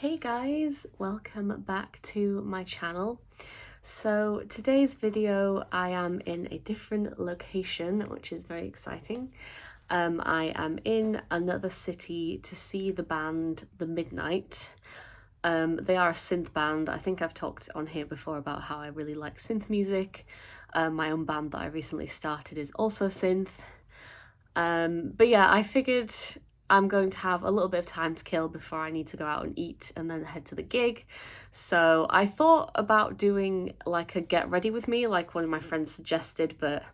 Hey guys, welcome back to my channel. So today's video I am in a different location, which is very exciting. I am in another city to see the band The Midnight. They are a synth band. I think I've talked on here before about how I really like synth music. My own band that I recently started is also synth. But yeah, I figured I'm going to have a little bit of time to kill before I need to go out and eat and then head to the gig. So I thought about doing like a get ready with me, like one of my friends suggested, but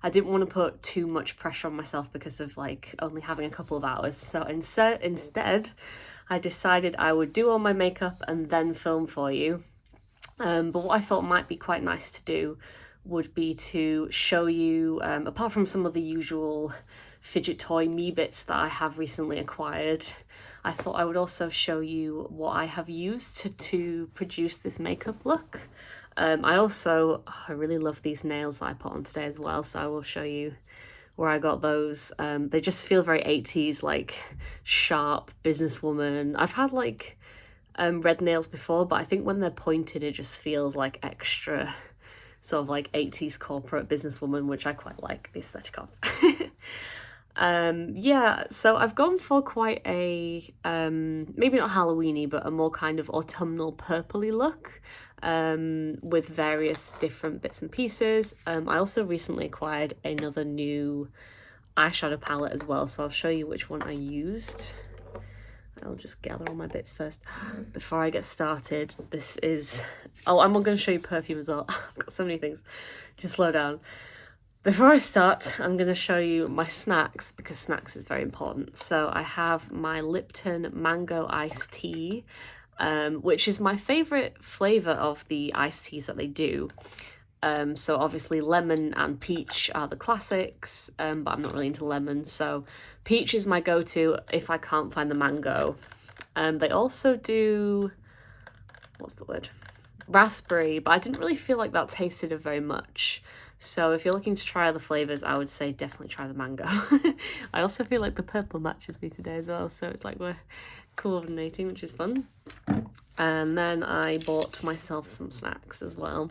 I didn't want to put too much pressure on myself because of like only having a couple of hours. So instead, I decided I would do all my makeup and then film for you. But what I thought might be quite nice to do would be to show you, apart from some of the usual fidget toy me bits that I have recently acquired, I thought I would also show you what I have used to produce this makeup look. I really love these nails that I put on today as well, so I will show you where I got those. They just feel very 80s, like sharp businesswoman. I've had like red nails before, but I think when they're pointed it just feels like extra sort of like 80s corporate businesswoman, which I quite like the aesthetic of. Yeah, so I've gone for quite a maybe not Halloweeny, but a more kind of autumnal purpley look, with various different bits and pieces. I also recently acquired another new eyeshadow palette as well, so I'll show you which one I used. I'll just gather all my bits first before I get started. This is... Oh, I'm going to show you perfume as well. I've got so many things. Just slow down. Before I start, I'm going to show you my snacks because snacks is very important. So I have my Lipton Mango Iced Tea, which is my favourite flavour of the iced teas that they do. So obviously lemon and peach are the classics, but I'm not really into lemon, so peach is my go-to if I can't find the mango. They also do, what's the word? Raspberry, but I didn't really feel like that tasted of very much. So if you're looking to try other flavours, I would say definitely try the mango. I also feel like the purple matches me today as well, so it's like we're coordinating, which is fun. And then I bought myself some snacks as well.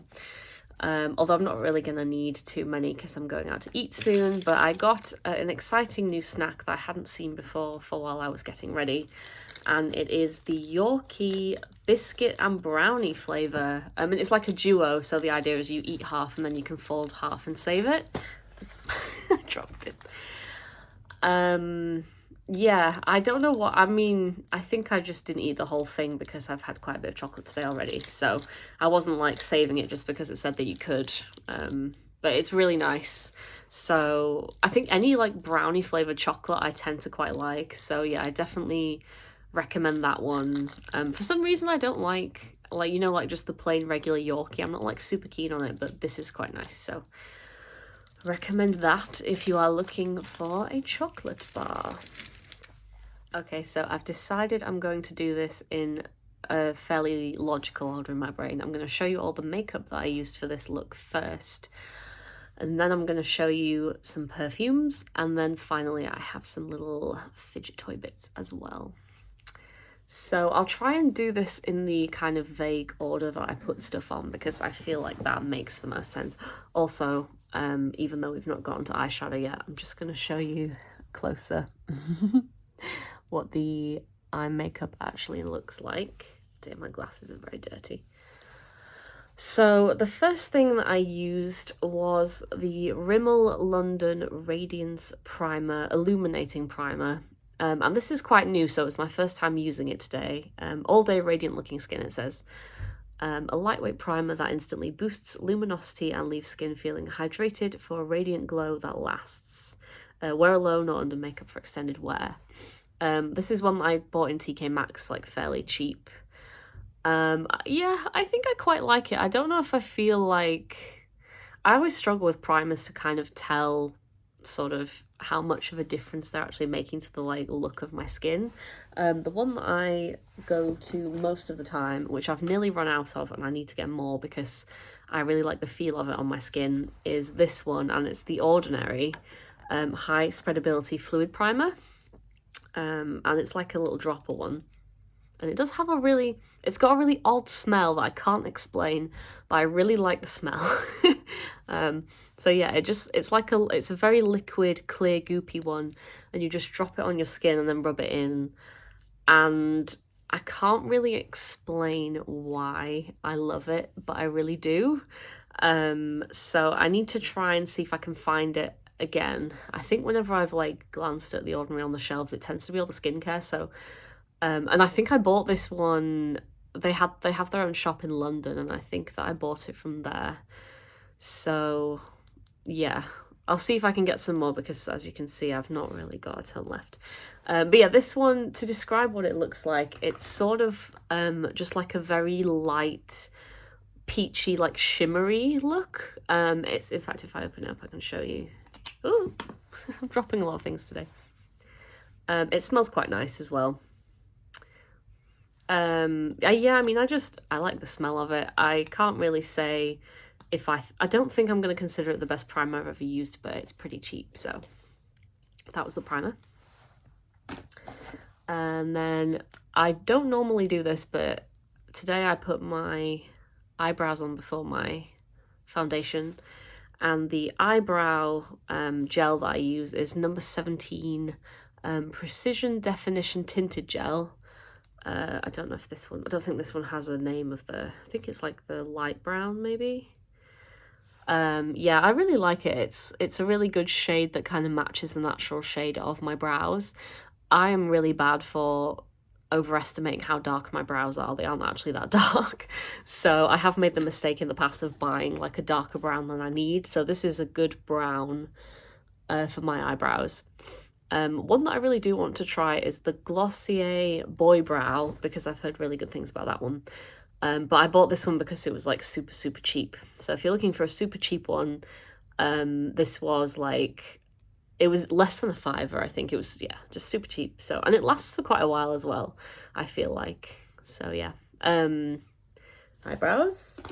Although I'm not really going to need too many because I'm going out to eat soon, but I got an exciting new snack that I hadn't seen before for while I was getting ready, and it is the Yorkie biscuit and brownie flavour. It's like a duo, so the idea is you eat half and then you can fold half and save it. I dropped it. Yeah, I don't know what, I think I just didn't eat the whole thing because I've had quite a bit of chocolate today already, so I wasn't like saving it just because it said that you could, but it's really nice. So I think any like brownie flavoured chocolate I tend to quite like, so yeah, I definitely recommend that one. For some reason I don't like just the plain regular Yorkie. I'm not like super keen on it, but this is quite nice, so recommend that if you are looking for a chocolate bar. Okay, so I've decided I'm going to do this in a fairly logical order in my brain. I'm going to show you all the makeup that I used for this look first, and then I'm going to show you some perfumes, and then finally I have some little fidget toy bits as well. So I'll try and do this in the kind of vague order that I put stuff on because I feel like that makes the most sense. Also, even though we've not gotten to eyeshadow yet, I'm just going to show you closer what the eye makeup actually looks like. Dear, my glasses are very dirty. So the first thing that I used was the Rimmel London Radiance Primer, Illuminating Primer. And this is quite new, so it's my first time using it today. All day radiant looking skin, it says. A lightweight primer that instantly boosts luminosity and leaves skin feeling hydrated for a radiant glow that lasts. Wear alone or under makeup for extended wear. This is one that I bought in TK Maxx, like fairly cheap. Yeah, I think I quite like it. I don't know if I feel like... I always struggle with primers to kind of tell sort of how much of a difference they're actually making to the like look of my skin. The one that I go to most of the time, which I've nearly run out of and I need to get more because I really like the feel of it on my skin, is this one, and it's the Ordinary High Spreadability Fluid Primer. And it's like a little dropper one. And it does have it's got a really odd smell that I can't explain, but I really like the smell. So yeah, it's a very liquid, clear, goopy one, and you just drop it on your skin and then rub it in. And I can't really explain why I love it, but I really do. So I need to try and see if I can find it again. I think whenever I've like glanced at The Ordinary on the shelves, it tends to be all the skincare. So and I think I bought this one. They have their own shop in London, and I think that I bought it from there. So yeah, I'll see if I can get some more, because as you can see, I've not really got a ton left. But yeah, this one, to describe what it looks like, it's sort of just like a very light, peachy, like shimmery look. It's, in fact, if I open it up, I can show you. Ooh, I'm dropping a lot of things today. It smells quite nice as well. Yeah, I mean, I like the smell of it. I can't really say if I don't think I'm going to consider it the best primer I've ever used, but it's pretty cheap, so that was the primer. And then I don't normally do this, but today I put my eyebrows on before my foundation, and the eyebrow gel that I use is number 17 Precision Definition Tinted Gel. I don't know if this one, I don't think this one has a name of I think it's like the light brown maybe. Yeah, I really like it. It's a really good shade that kind of matches the natural shade of my brows. I am really bad for overestimating how dark my brows are. They aren't actually that dark. So I have made the mistake in the past of buying like a darker brown than I need. So this is a good brown for my eyebrows. One that I really do want to try is the Glossier Boy Brow, because I've heard really good things about that one. But I bought this one because it was like super, super cheap. So if you're looking for a super cheap one, this was like, it was less than a £5. I think it was, yeah, just super cheap. So, and it lasts for quite a while as well, I feel like. So yeah, eyebrows.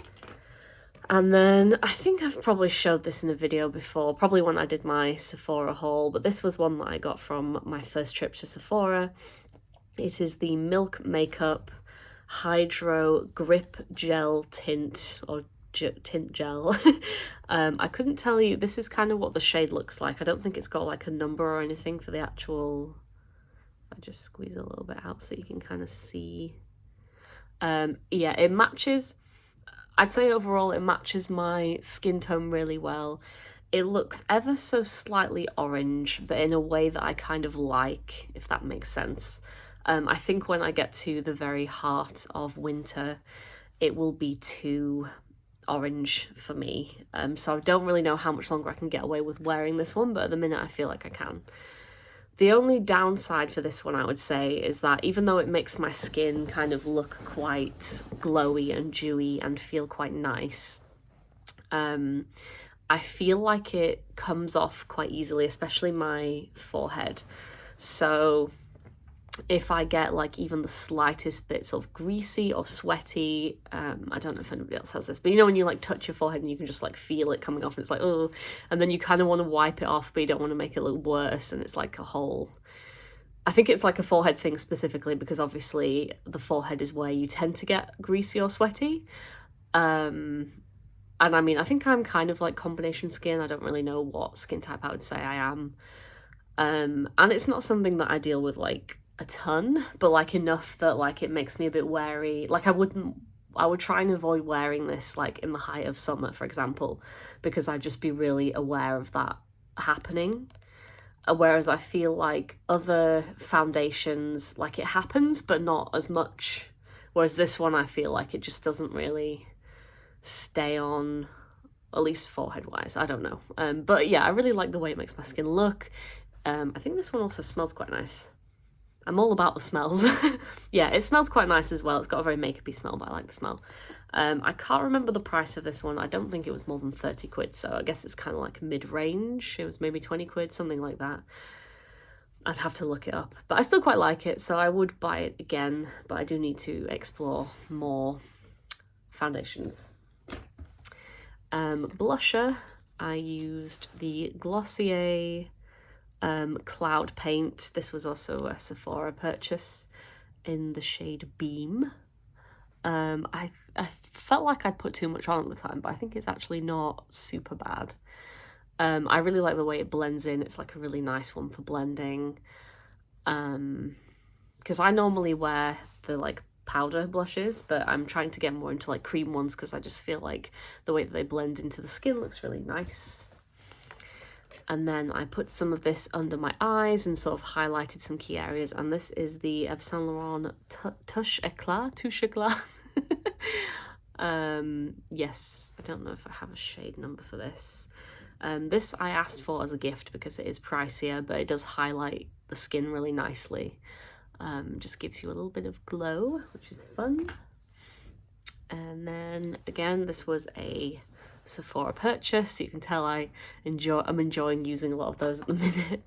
And then I think I've probably showed this in a video before, probably when I did my Sephora haul, but this was one that I got from my first trip to Sephora. It is the Milk Makeup Hydro Grip Gel Tint, or tint gel. I couldn't tell you, this is kind of what the shade looks like. I don't think it's got like a number or anything for the actual, I just squeeze a little bit out so you can kind of see. Yeah, it matches, I'd say overall it matches my skin tone really well. It looks ever so slightly orange, but in a way that I kind of like, if that makes sense. I think when I get to the very heart of winter, it will be too orange for me. So I don't really know how much longer I can get away with wearing this one, but at the minute I feel like I can. The only downside for this one, I would say, is that even though it makes my skin kind of look quite glowy and dewy and feel quite nice, I feel like it comes off quite easily, especially my forehead. So if I get like even the slightest bits of greasy or sweaty, I don't know if anybody else has this, but you know when you like touch your forehead and you can just like feel it coming off and it's like, oh, and then you kind of want to wipe it off, but you don't want to make it look worse, and it's like a whole, I think it's like a forehead thing specifically, because obviously the forehead is where you tend to get greasy or sweaty. And I mean, I think I'm kind of like combination skin. I don't really know what skin type I would say I am. And it's not something that I deal with like a ton, but like enough that like it makes me a bit wary. Like I would try and avoid wearing this like in the height of summer, for example, because I'd just be really aware of that happening. Whereas I feel like other foundations, like it happens, but not as much. Whereas this one, I feel like it just doesn't really stay on, at least forehead wise. I don't know. But yeah, I really like the way it makes my skin look. I think this one also smells quite nice. I'm all about the smells. Yeah, it smells quite nice as well. It's got a very makeup-y smell, but I like the smell. I can't remember the price of this one. I don't think it was more than 30 quid, so I guess it's kind of like mid-range. It was maybe 20 quid, something like that. I'd have to look it up, but I still quite like it, so I would buy it again, but I do need to explore more foundations. Blusher, I used the Glossier Cloud Paint. This was also a Sephora purchase. in the shade Beam. I felt like I'd put too much on at the time, but I think it's actually not super bad. I really like the way it blends in. It's like a really nice one for blending. Because I normally wear the like powder blushes, but I'm trying to get more into like cream ones because I just feel like the way that they blend into the skin looks really nice. And then I put some of this under my eyes and sort of highlighted some key areas. And this is the Yves Saint Laurent Touche Eclat. Yes, I don't know if I have a shade number for this. This I asked for as a gift because it is pricier, but it does highlight the skin really nicely. Just gives you a little bit of glow, which is fun. And then again, this was a Sephora purchase, so you can tell I'm enjoying using a lot of those at the minute.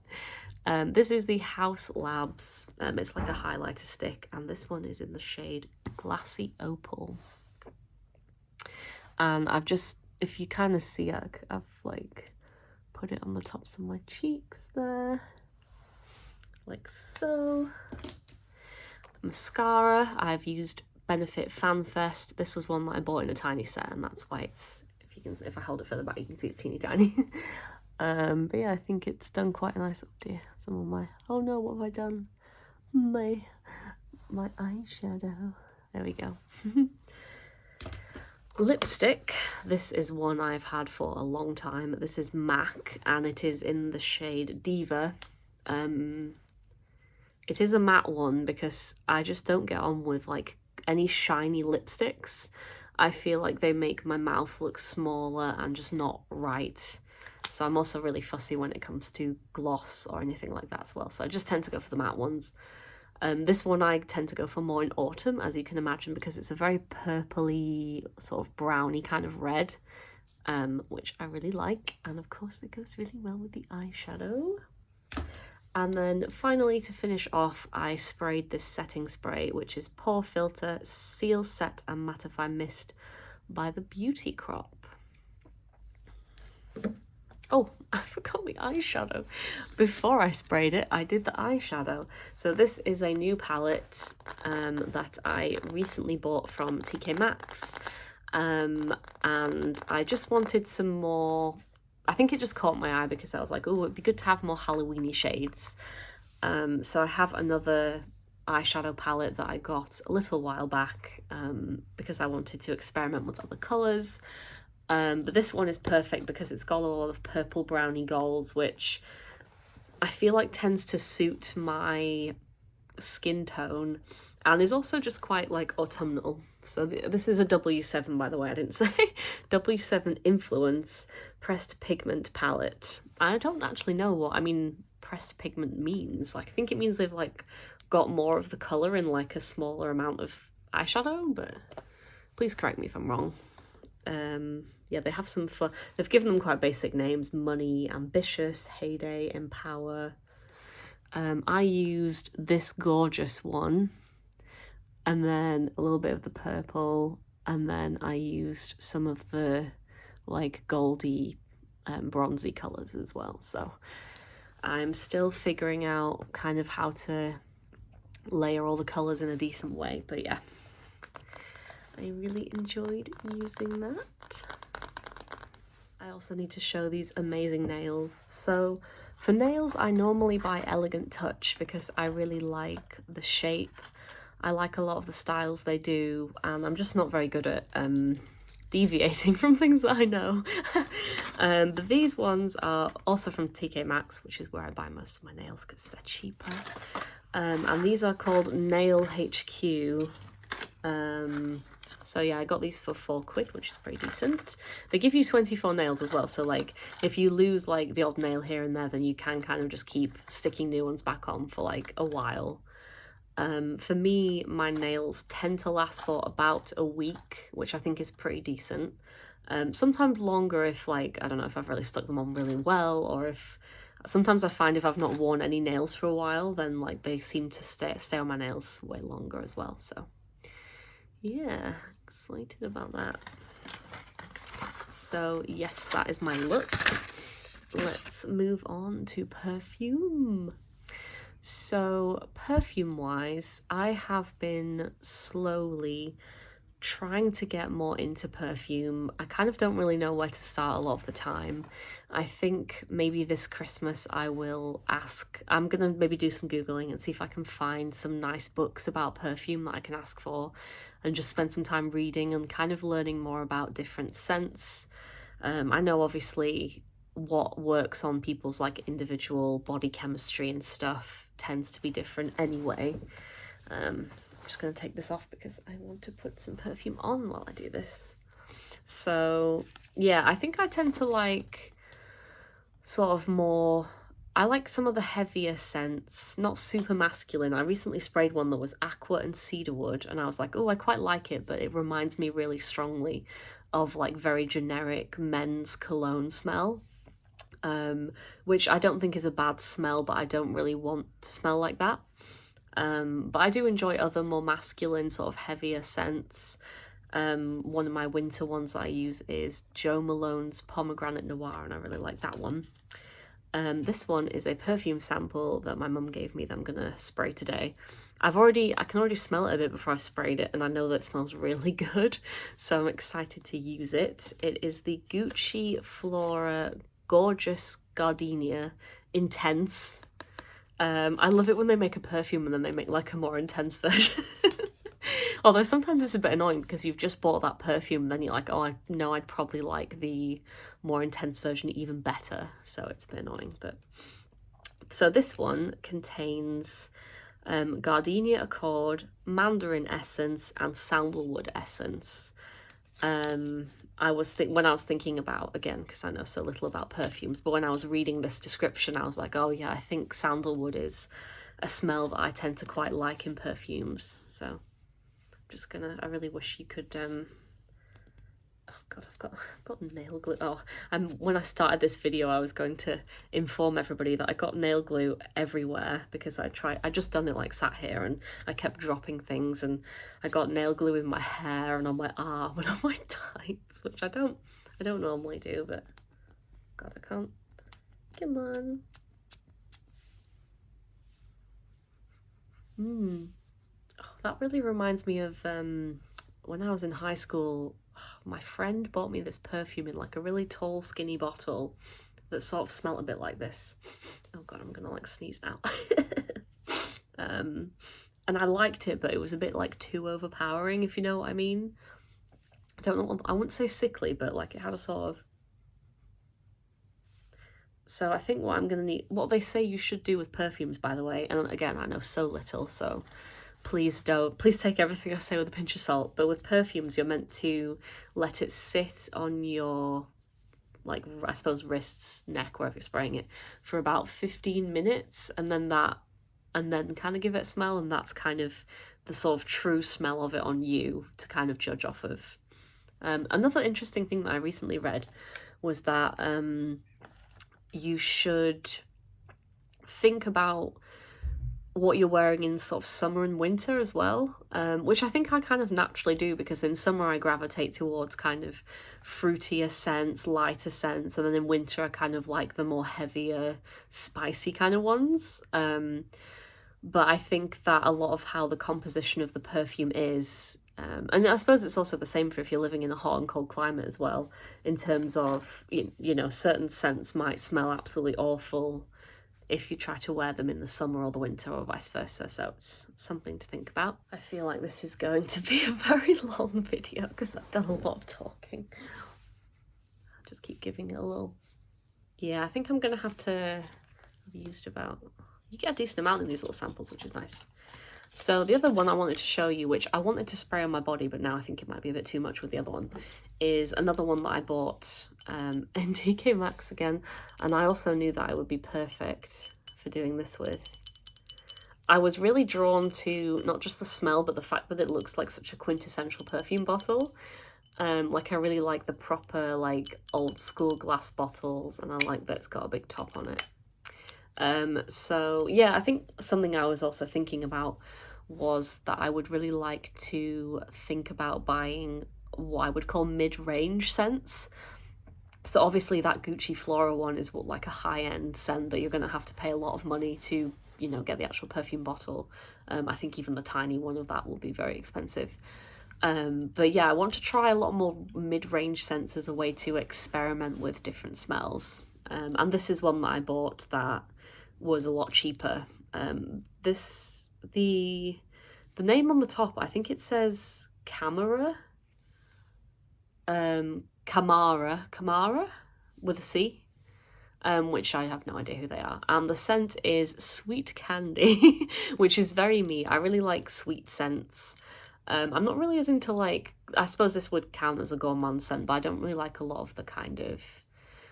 This is the House Labs. It's like a highlighter stick, and this one is in the shade Glassy Opal. And I've just, if you kind of see, I've like put it on the tops of my cheeks there, like so. Mascara, I've used Benefit FanFest. This was one that I bought in a tiny set, and that's why it's, if I hold it further back, you can see it's teeny tiny. But yeah, I think it's done quite a nice, oh dear, some of my, oh no, what have I done? My eyeshadow. There we go. Lipstick, this is one I've had for a long time. This is MAC, and it is in the shade Diva. It is a matte one because I just don't get on with like any shiny lipsticks. I feel like they make my mouth look smaller and just not right. So I'm also really fussy when it comes to gloss or anything like that as well. So I just tend to go for the matte ones. This one I tend to go for more in autumn, as you can imagine, because it's a very purpley, sort of browny kind of red, which I really like. And of course it goes really well with the eyeshadow. And then finally, to finish off, I sprayed this setting spray, which is Pore Filter Seal Set and Mattify Mist by the Beauty Crop. Oh, I forgot the eyeshadow. Before I sprayed it, I did the eyeshadow. So this is a new palette that I recently bought from TK Maxx. And I just wanted some more, I think it just caught my eye because I was like, oh, it'd be good to have more Halloween-y shades. So I have another eyeshadow palette that I got a little while back because I wanted to experiment with other colours. But this one is perfect because it's got a lot of purple brownie golds, which I feel like tends to suit my skin tone and is also just quite like autumnal. So this is a W7, by the way, I didn't say. W7 Influence Pressed Pigment Palette. I don't actually know what, pressed pigment means. Like, I think it means they've like got more of the colour in like a smaller amount of eyeshadow, but please correct me if I'm wrong. Yeah, they have some fun. They've given them quite basic names: Money, Ambitious, Heyday, Empower. I used this gorgeous one, and then a little bit of the purple, and then I used some of the like goldy, bronzy colours as well. So I'm still figuring out kind of how to layer all the colours in a decent way, but yeah, I really enjoyed using that. I also need to show these amazing nails. So for nails, I normally buy Elegant Touch because I really like the shape. I like a lot of the styles they do, and I'm just not very good at deviating from things that I know. But these ones are also from TK Maxx, which is where I buy most of my nails because they're cheaper. And these are called Nail HQ. So yeah, I got these for £4, which is pretty decent. They give you 24 nails as well, so like if you lose like the odd nail here and there, then you can kind of just keep sticking new ones back on for like a while. For me, my nails tend to last for about a week, which I think is pretty decent. Sometimes longer if like, I don't know, if I've really stuck them on really well, or if sometimes I find if I've not worn any nails for a while, then like they seem to stay on my nails way longer as well. So yeah, excited about that. So yes, that is my look. Let's move on to perfume. So perfume-wise, I have been slowly trying to get more into perfume. I kind of don't really know where to start a lot of the time. I think maybe this Christmas I will ask, I'm gonna maybe do some Googling and see if I can find some nice books about perfume that I can ask for and just spend some time reading and kind of learning more about different scents. I know obviously what works on people's like individual body chemistry and stuff tends to be different anyway. I'm just going to take this off because I want to put some perfume on while I do this. So yeah, I think I tend to like sort of more, I like some of the heavier scents, not super masculine. I recently sprayed one that was aqua and cedarwood and I was like, oh, I quite like it, but it reminds me really strongly of like very generic men's cologne smell. Which I don't think is a bad smell, but I don't really want to smell like that. But I do enjoy other more masculine, sort of heavier scents. One of my winter ones I use is Jo Malone's Pomegranate Noir, and I really like that one. This one is a perfume sample that my mum gave me that I'm gonna spray today. I can already smell it a bit before I've sprayed it, and I know that it smells really good, so I'm excited to use it. It is the Gucci Flora Gorgeous Gardenia Intense. I love it when they make a perfume and then they make like a more intense version. Although sometimes it's a bit annoying because you've just bought that perfume and then you're like, oh, I know I'd probably like the more intense version even better. So it's a bit annoying. But so this one contains Gardenia Accord, Mandarin Essence, and Sandalwood Essence. When I was thinking about, again, because I know so little about perfumes, but when I was reading this description, I was like, oh yeah, I think sandalwood is a smell that I tend to quite like in perfumes. So I'm just gonna, I really wish you could, oh god, I've got nail glue. Oh, when I started this video, I was going to inform everybody that I got nail glue everywhere because I just done it like sat here and I kept dropping things and I got nail glue in my hair and on my arm and on my tights, which I don't normally do, but god, I can't. Come on. Oh, that really reminds me of when I was in high school. My friend bought me this perfume in like a really tall skinny bottle that sort of smelled a bit like this. Oh god, I'm gonna like sneeze now. And I liked it, but it was a bit like too overpowering, if you know what I mean. I don't know, I wouldn't say sickly, but like it had a sort of, so I think what I'm gonna need, what they say you should do with perfumes, by the way, and again, I know so little, so please take everything I say with a pinch of salt, but with perfumes you're meant to let it sit on your, like, I suppose wrists, neck, wherever you're spraying it, for about 15 minutes and then kind of give it a smell, and that's kind of the sort of true smell of it on you to kind of judge off of. Another interesting thing that I recently read was that you should think about what you're wearing in sort of summer and winter as well, which I think I kind of naturally do, because in summer I gravitate towards kind of fruitier scents, lighter scents, and then in winter I kind of like the more heavier, spicy kind of ones. But I think that a lot of how the composition of the perfume is, and I suppose it's also the same for if you're living in a hot and cold climate as well, in terms of, you know, certain scents might smell absolutely awful if you try to wear them in the summer or the winter or vice versa. So it's something to think about. I feel like this is going to be a very long video because I've done a lot of talking. I'll just keep giving it a little. Yeah, I think I'm gonna have to, I've used about, you get a decent amount in these little samples, which is nice. So the other one I wanted to show you, which I wanted to spray on my body, but now I think it might be a bit too much with the other one, is another one that I bought in TK Maxx again, and I also knew that it would be perfect for doing this with. I was really drawn to not just the smell, but the fact that it looks like such a quintessential perfume bottle. Like I really like the proper like old school glass bottles, and I like that it's got a big top on it. So yeah, I think something I was also thinking about was that I would really like to think about buying what I would call mid-range scents. So obviously that Gucci Flora one is like a high-end scent that you're going to have to pay a lot of money to, you know, get the actual perfume bottle. I think even the tiny one of that will be very expensive. But yeah, I want to try a lot more mid-range scents as a way to experiment with different smells. And this is one that I bought that was a lot cheaper. The name on the top, I think it says Camara, Camara with a C, which I have no idea who they are. And the scent is Sweet Candy, which is very me. I really like sweet scents. I'm not really as into, like, I suppose this would count as a gourmand scent, but I don't really like a lot of the kind of,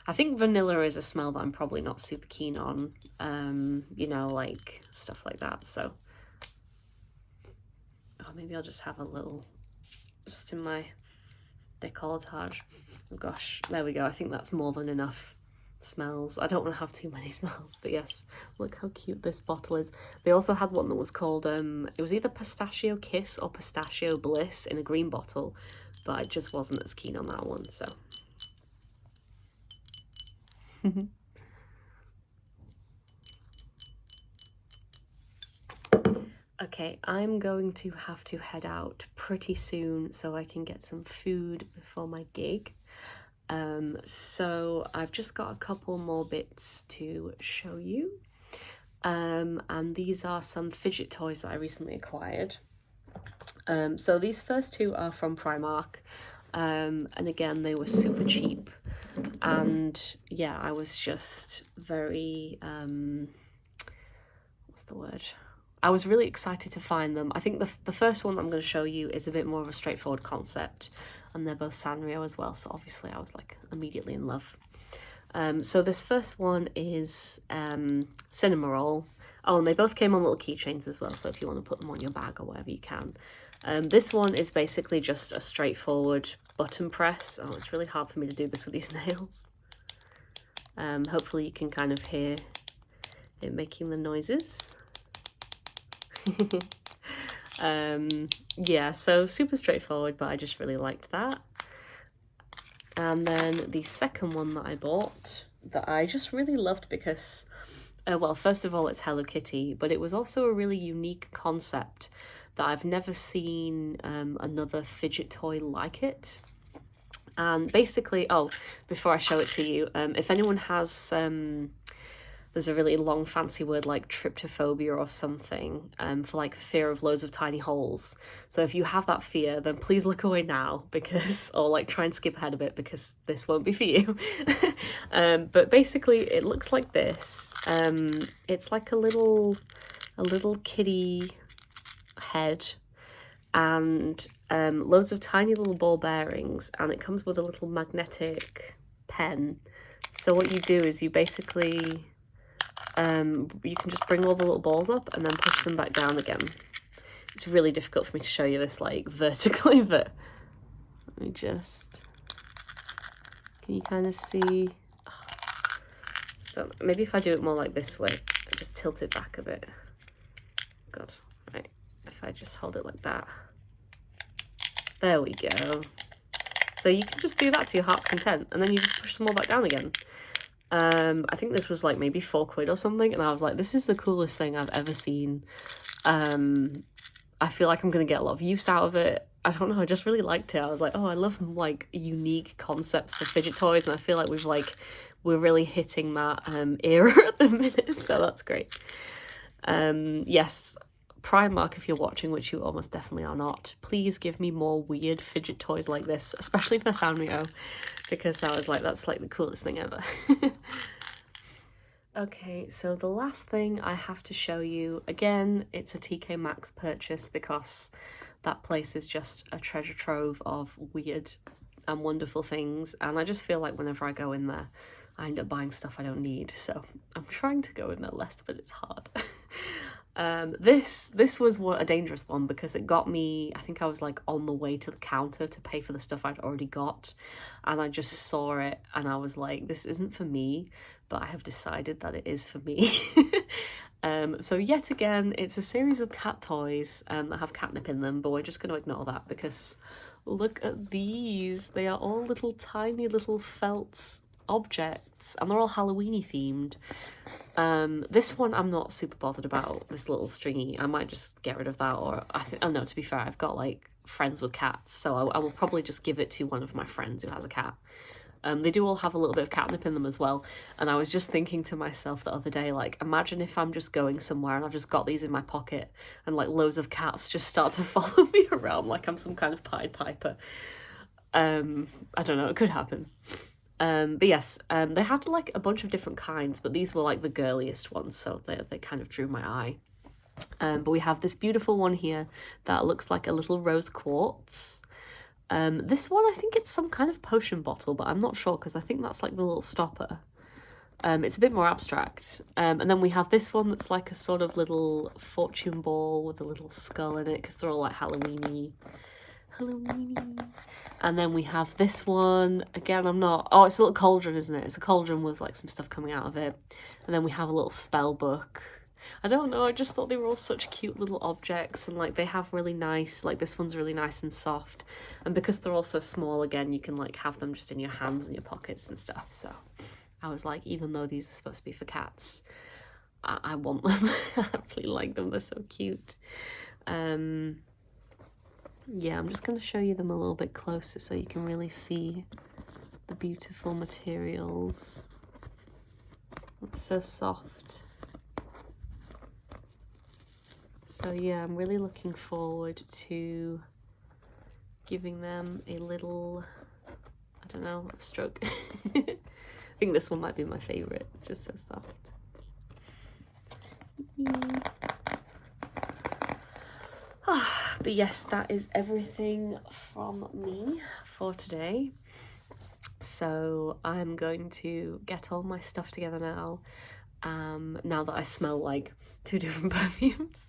I think vanilla is a smell that I'm probably not super keen on, you know, like stuff like that. So, oh, maybe I'll just have a little, just in my décolletage. Oh gosh, there we go. I think that's more than enough smells. I don't want to have too many smells, but yes, look how cute this bottle is. They also had one that was called it was either Pistachio Kiss or Pistachio Bliss in a green bottle, but I just wasn't as keen on that one, so okay, I'm going to have to head out pretty soon so I can get some food before my gig. So I've just got a couple more bits to show you. And these are some fidget toys that I recently acquired. So these first two are from Primark. And again, they were super cheap. And yeah, I was just very, what's the word? I was really excited to find them. I think the first one that I'm going to show you is a bit more of a straightforward concept, and they're both Sanrio as well, so obviously I was like immediately in love. So this first one is Cinema Roll. Oh, and they both came on little keychains as well, so if you want to put them on your bag or whatever, you can. This one is basically just a straightforward button press. Oh, it's really hard for me to do this with these nails. Hopefully you can kind of hear it making the noises. Yeah, so super straightforward, but I just really liked that. And then the second one that I bought that I just really loved because, well, first of all, it's Hello Kitty, but it was also a really unique concept that I've never seen another fidget toy like it. And basically, oh, before I show it to you, if anyone has, there's a really long fancy word like tryptophobia or something, for like fear of loads of tiny holes. So if you have that fear, then please look away now, because, or like try and skip ahead a bit, because this won't be for you. But basically it looks like this. It's like a little kitty head and loads of tiny little ball bearings, and it comes with a little magnetic pen. So what you do is you basically you can just bring all the little balls up and then push them back down again. It's really difficult for me to show you this like vertically, but let me just, can you kind of see? Oh, maybe if I do it more like this way, I just tilt it back a bit. God, right, if I just hold it like that. There we go. So you can just do that to your heart's content, and then you just push them all back down again. I think this was like maybe £4 or something, and I was like, this is the coolest thing I've ever seen. I feel like I'm gonna get a lot of use out of it. I don't know, I just really liked it. I was like, oh, I love like unique concepts for fidget toys, and I feel like we're really hitting that era at the minute, so that's great. Yes, Primark, if you're watching, which you almost definitely are not, please give me more weird fidget toys like this, especially for Sanrio, because I was like, that's like the coolest thing ever. Okay, so the last thing I have to show you, again, it's a TK Maxx purchase because that place is just a treasure trove of weird and wonderful things, and I just feel like whenever I go in there, I end up buying stuff I don't need, so I'm trying to go in there less, but it's hard. This was a dangerous one because it got me, I think I was like on the way to the counter to pay for the stuff I'd already got, and I just saw it and I was like, this isn't for me, but I have decided that it is for me. So yet again, it's a series of cat toys that have catnip in them, but we're just going to ignore that because look at these. They are all little tiny little felt objects, and they're all Halloween-y themed. This one I'm not super bothered about, this little stringy. I might just get rid of that, or I think, oh no, to be fair, I've got like friends with cats, so I will probably just give it to one of my friends who has a cat. They do all have a little bit of catnip in them as well, and I was just thinking to myself the other day, like, imagine if I'm just going somewhere and I've just got these in my pocket and like loads of cats just start to follow me around like I'm some kind of Pied Piper. I don't know, it could happen. But yes, they had like a bunch of different kinds, but these were like the girliest ones, so they kind of drew my eye. But we have this beautiful one here that looks like a little rose quartz. This one, I think it's some kind of potion bottle, but I'm not sure because I think that's like the little stopper. It's a bit more abstract. And then we have this one that's like a sort of little fortune ball with a little skull in it because they're all like Halloween-y. And then we have this one, again, oh, it's a little cauldron, isn't it? It's a cauldron with like some stuff coming out of it. And then we have a little spell book. I don't know, I just thought they were all such cute little objects, and like they have really nice, like this one's really nice and soft, and because they're all so small, again, you can like have them just in your hands and your pockets and stuff. So I was like, even though these are supposed to be for cats, I want them. I really like them, they're so cute. Yeah, I'm just going to show you them a little bit closer so you can really see the beautiful materials. It's so soft. So yeah, I'm really looking forward to giving them a little, I don't know, a stroke. I think this one might be my favourite. It's just so soft. But yes, that is everything from me for today. So I'm going to get all my stuff together now. Now that I smell like 2 different perfumes.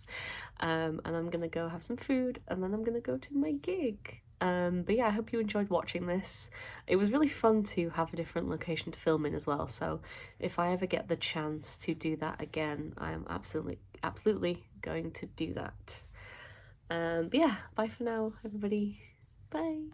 And I'm gonna go have some food, and then I'm gonna go to my gig. But yeah, I hope you enjoyed watching this. It was really fun to have a different location to film in as well, so if I ever get the chance to do that again, I am absolutely going to do that. But yeah, bye for now, everybody. Bye.